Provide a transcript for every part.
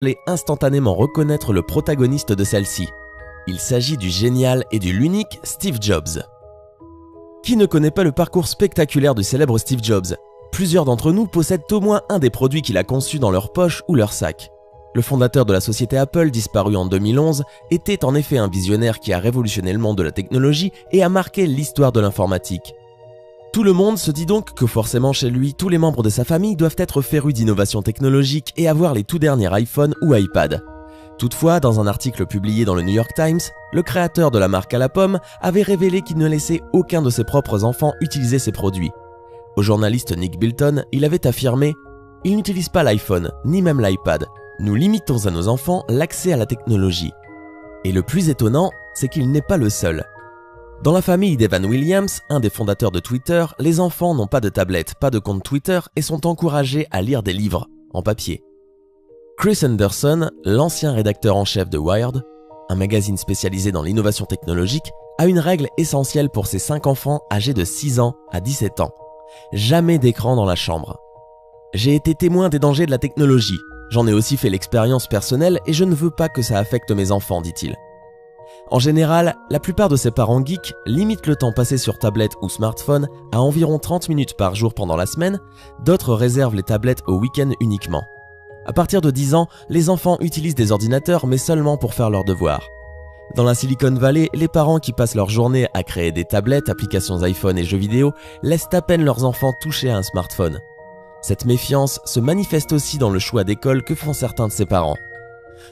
allez instantanément reconnaître le protagoniste de celle-ci. Il s'agit du génial et du l'unique Steve Jobs. Qui ne connaît pas le parcours spectaculaire du célèbre Steve Jobs? Plusieurs d'entre nous possèdent au moins un des produits qu'il a conçus dans leur poche ou leur sac. Le fondateur de la société Apple, disparu en 2011, était en effet un visionnaire qui a révolutionné le monde de la technologie et a marqué l'histoire de l'informatique. Tout le monde se dit donc que forcément chez lui, tous les membres de sa famille doivent être férus d'innovation technologique et avoir les tout derniers iPhone ou iPad. Toutefois, dans un article publié dans le New York Times, le créateur de la marque à la pomme avait révélé qu'il ne laissait aucun de ses propres enfants utiliser ses produits. Au journaliste Nick Bilton, il avait affirmé « Il n'utilise pas l'iPhone, ni même l'iPad. Nous limitons à nos enfants l'accès à la technologie. » Et le plus étonnant, c'est qu'il n'est pas le seul. Dans la famille d'Evan Williams, un des fondateurs de Twitter, les enfants n'ont pas de tablette, pas de compte Twitter et sont encouragés à lire des livres, en papier. Chris Anderson, l'ancien rédacteur en chef de Wired, un magazine spécialisé dans l'innovation technologique, a une règle essentielle pour ses 5 enfants âgés de 6 ans à 17 ans. Jamais d'écran dans la chambre. J'ai été témoin des dangers de la technologie. J'en ai aussi fait l'expérience personnelle et je ne veux pas que ça affecte mes enfants, dit-il. En général, la plupart de ces parents geeks limitent le temps passé sur tablette ou smartphone à environ 30 minutes par jour pendant la semaine, d'autres réservent les tablettes au week-end uniquement. À partir de 10 ans, les enfants utilisent des ordinateurs mais seulement pour faire leurs devoirs. Dans la Silicon Valley, les parents qui passent leur journée à créer des tablettes, applications iPhone et jeux vidéo laissent à peine leurs enfants toucher à un smartphone. Cette méfiance se manifeste aussi dans le choix d'école que font certains de ces parents.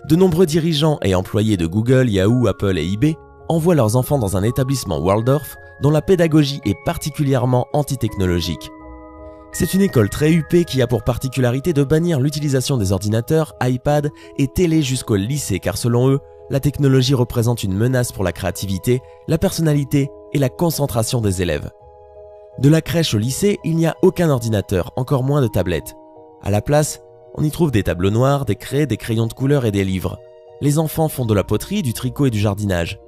De nombreux dirigeants et employés de Google, Yahoo, Apple et eBay envoient leurs enfants dans un établissement Waldorf dont la pédagogie est particulièrement anti-technologique. C'est une école très huppée qui a pour particularité de bannir l'utilisation des ordinateurs, iPad et télé jusqu'au lycée car selon eux, la technologie représente une menace pour la créativité, la personnalité et la concentration des élèves. De la crèche au lycée, il n'y a aucun ordinateur, encore moins de tablettes. À la place, on y trouve des tableaux noirs, des craies, des crayons de couleur et des livres. Les enfants font de la poterie, du tricot et du jardinage.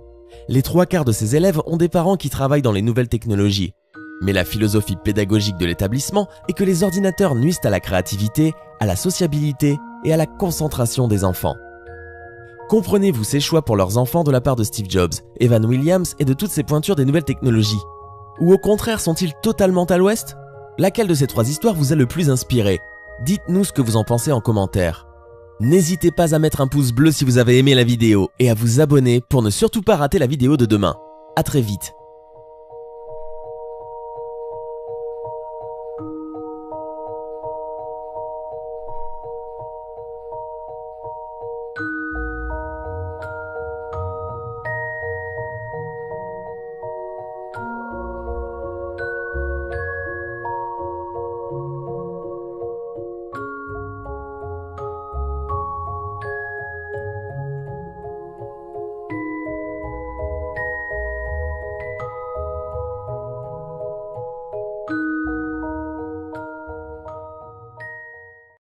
Les 3/4 de ces élèves ont des parents qui travaillent dans les nouvelles technologies. Mais la philosophie pédagogique de l'établissement est que les ordinateurs nuisent à la créativité, à la sociabilité et à la concentration des enfants. Comprenez-vous ces choix pour leurs enfants de la part de Steve Jobs, Evan Williams et de toutes ces pointures des nouvelles technologies? Ou au contraire sont-ils totalement à l'ouest? Laquelle de ces 3 histoires vous a le plus inspiré? Dites-nous ce que vous en pensez en commentaire. N'hésitez pas à mettre un pouce bleu si vous avez aimé la vidéo et à vous abonner pour ne surtout pas rater la vidéo de demain. À très vite.